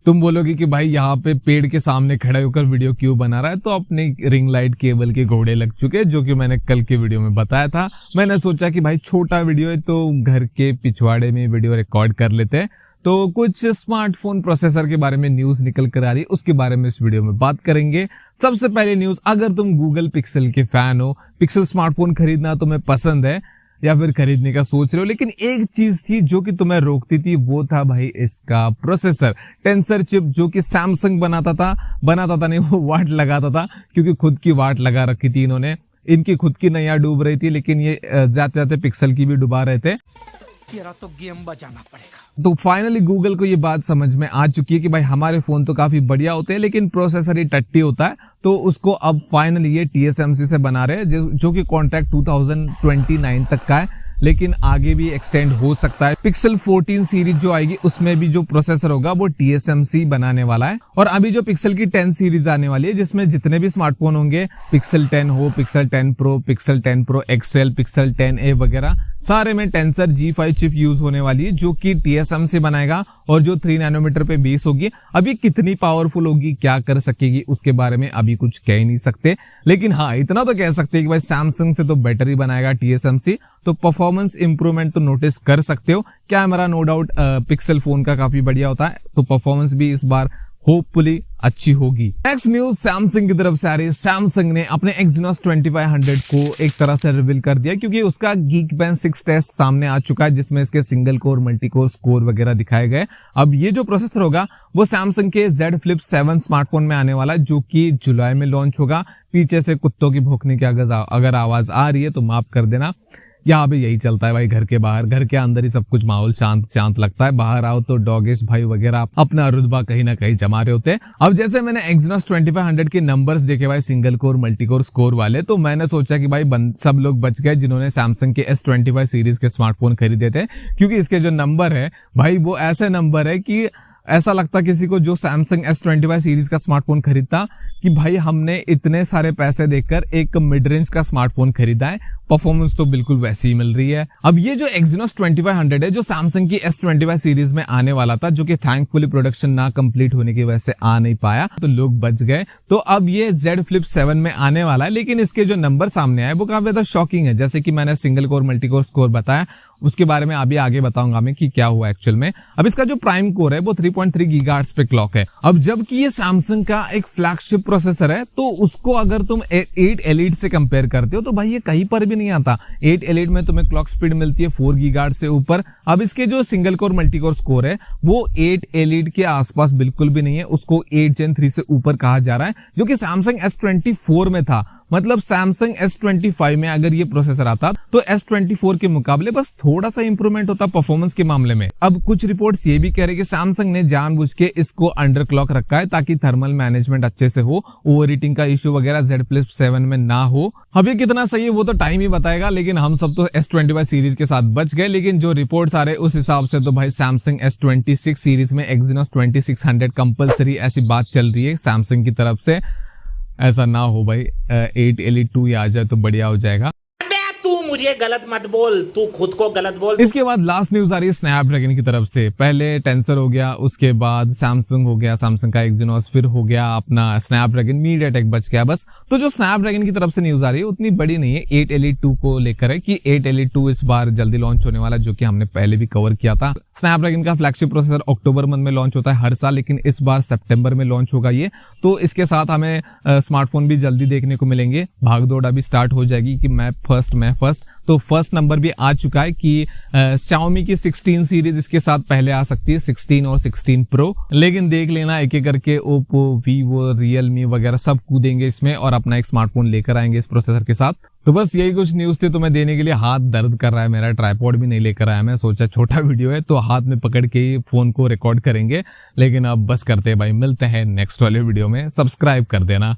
तुम बोलोगे कि भाई यहाँ पे पेड़ के सामने खड़े होकर वीडियो क्यों बना रहा है, तो अपने रिंग लाइट केबल के घोड़े लग चुके, जो कि मैंने कल के वीडियो में बताया था। मैंने सोचा कि भाई छोटा वीडियो है तो घर के पिछवाड़े में वीडियो रिकॉर्ड कर लेते हैं। तो कुछ स्मार्टफोन प्रोसेसर के बारे में न्यूज निकल कर आ रही है, उसके बारे में इस वीडियो में बात करेंगे। सबसे पहले न्यूज, अगर तुम गूगल पिक्सल के फैन हो, पिक्सल स्मार्टफोन खरीदना तुम्हें पसंद है या फिर खरीदने का सोच रहे हो, लेकिन एक चीज थी जो कि तुम्हें रोकती थी, वो था भाई इसका प्रोसेसर टेंसर चिप, जो कि सैमसंग बनाता था नहीं, वो वाट लगाता था, क्योंकि खुद की वाट लगा रखी थी इन्होंने। इनकी खुद की नैया डूब रही थी, लेकिन ये जाते जाते पिक्सल की भी डुबा रहे थे। तेरा तो गेम बजाना पड़ेगा। तो फाइनली गूगल को ये बात समझ में आ चुकी है कि भाई हमारे फोन तो काफी बढ़िया होते हैं, लेकिन प्रोसेसर ही टट्टी होता है। तो उसको अब फाइनली ये TSMC से बना रहे हैं, जो कि कॉन्ट्रैक्ट 2029 तक का है, लेकिन आगे भी एक्सटेंड हो सकता है। पिक्सल 14 सीरीज जो आएगी उसमें भी जो प्रोसेसर होगा वो TSMC बनाने वाला है। और अभी जो पिक्सल की 10 सीरीज आने वाली है, जिसमें जितने भी स्मार्टफोन होंगे, पिक्सल 10 हो, pixel 10 pro, pixel 10 pro XL, pixel 10A वगैरह, सारे में टेंसर G5 चिप यूज होने वाली है, जो कि TSMC बनाएगा और जो 3 नैनोमीटर पे बेस होगी। अब ये कितनी पावरफुल होगी, क्या कर सकेगी, उसके बारे में अभी कुछ कह ही नहीं सकते, लेकिन हाँ इतना तो कह सकते हैं कि भाई सैमसंग से तो बेटर ही बनाएगा TSMC। तो परफॉर्मेंस इंप्रूवमेंट तो नोटिस कर सकते हो। Camera no doubt pixel phone का काफी बढ़िया होता है, तो परफॉर्मेंस भी इस बार होपफुली अच्छी होगी। नेक्स्ट न्यूज सैमसंग की तरफ से आ रही है। सैमसंग ने अपने Exynos 2500 को एक तरह से रिवील कर दिया, क्योंकि उसका Geekbench 6 टेस्ट सामने आ चुका है, जिसमें इसके single core, multi core score वगैरह दिखाए गए। अब ये जो प्रोसेसर होगा वो सैमसंग के Z Flip 7 स्मार्टफोन में आने वाला है, जो कि जुलाई में लॉन्च होगा। पीछे से कुत्तों की भौंकने की अगर आवाज आ रही है तो माफ कर देना, यहाँ पे यही चलता है भाई। घर के बाहर, घर के अंदर ही सब कुछ माहौल शांत लगता है, बाहर आओ तो डॉगिश भाई वगैरह अपना रुतबा कहीं ना कहीं जमा रहे होते हैं। अब जैसे मैंने Exynos 2500 के नंबर्स देखे भाई, single core, multi core score वाले, तो मैंने सोचा कि भाई सब लोग बच गए जिन्होंने सैमसंग के S25 सीरीज के स्मार्टफोन खरीदे थे, क्योंकि इसके जो नंबर है भाई वो ऐसे नंबर है कि ऐसा लगता किसी को जो सैमसंग S25 सीरीज का स्मार्टफोन खरीदता कि भाई हमने इतने सारे पैसे देकर एक मिड रेंज का स्मार्टफोन खरीदा है। परफॉर्मेंस तो बिल्कुल वैसी ही मिल रही है। अब ये जो Exynos 2500 है, जो सैमसंग की S25 सीरीज में आने वाला था, जो कि थैंकफुली प्रोडक्शन ना कंप्लीट होने की वजह से आ नहीं पाया, तो लोग बच गए। तो अब ये Z Flip 7 में आने वाला है, लेकिन इसके जो नंबर सामने आए वो काफी ज्यादा शॉकिंग है। जैसे कि मैंने single core, multi core score बताया, उसके बारे में अभी आगे बताऊंगा मैं कि क्या हुआ एक्चुअल में। अब इसका जो प्राइम कोर है वो 3.3 गीगाहर्ट्ज पे क्लॉक है। अब जबकि ये सैमसंग का एक फ्लैगशिप प्रोसेसर है, तो उसको अगर तुम 8 Elite से कंपेयर करते हो तो भाई ये कहीं पर भी नहीं आता। 8 Elite में तुम्हें क्लॉक स्पीड मिलती है 4 गीगाहर्ट्ज से ऊपर। अब इसके जो single core, multi core score है वो 8 Elite के आसपास बिल्कुल भी नहीं है, उसको 8 Gen 3 से ऊपर कहा जा रहा है, जो कि सैमसंग S24 में था। मतलब सैमसंग S25 में अगर ये प्रोसेसर आता तो S24 के मुकाबले बस थोड़ा सा इंप्रूवमेंट होता परफॉर्मेंस के मामले में। अब कुछ रिपोर्ट्स ये भी कह रहे कि सैमसंग ने जानबूझ के इसको अंडर क्लॉक रखा है, ताकि थर्मल मैनेजमेंट अच्छे से हो, ओवर हीटिंग का इश्यू वगैरह Z Flip 7 में ना हो। अब ये कितना सही है वो तो टाइम ही बताएगा, लेकिन हम सब तो S25 सीरीज के साथ बच गए। लेकिन जो रिपोर्ट्स आ रहे उस हिसाब से तो भाई सैमसंग S26 सीरीज में Exynos 2600 कंपलसरी, ऐसी बात चल रही है सैमसंग की तरफ से। ऐसा ना हो भाई 8 Elite 2 आ जाए तो बढ़िया हो जाएगा। तू मुझे गलत मत बोल, तू खुद को गलत बोल। इसके बाद लास्ट न्यूज आ रही है स्नैपड्रैगन की तरफ से। पहले टेंसर हो गया, उसके बाद सैमसंग हो गया, सैमसंग का Exynos, फिर हो गया अपना स्नैपड्रैगन, मीडियाटेक बच गया बस। तो जो स्नैपड्रैगन की तरफ से न्यूज आ रही है उतनी बड़ी नहीं है, 8 Elite 2 को लेकर है कि 8 Elite 2 इस बार जल्दी लॉन्च होने वाला, जो कि हमने पहले भी कवर किया था। स्नैपड्रैगन का फ्लैगशिप प्रोसेसर अक्टूबर मंथ में लॉन्च होता है हर साल, लेकिन इस बार सितंबर में लॉन्च होगा ये। तो इसके साथ हमें स्मार्टफोन भी जल्दी देखने को मिलेंगे। भागदौड़ अभी स्टार्ट हो जाएगी कि मैं फर्स्ट। तो फर्स्ट नंबर भी आ चुका है कि Xiaomi की 16 सीरीज इसके साथ पहले आ सकती है, 16 और 16 प्रो। लेकिन देख लेना एक एक करके Oppo, Vivo, Realme वगैरह सब कूदेंगे इसमें और अपना एक स्मार्टफोन लेकर आएंगे इस प्रोसेसर के साथ। तो बस यही कुछ न्यूज थी तुम्हें देने के लिए। हाथ दर्द कर रहा है मेरा, ट्राइपॉड भी नहीं लेकर आया मैं, सोचा छोटा वीडियो है तो हाथ में पकड़ के ही फोन को रिकॉर्ड करेंगे, लेकिन अब बस करते हैं भाई। मिलते हैं नेक्स्ट वाले वीडियो में, सब्सक्राइब कर देना।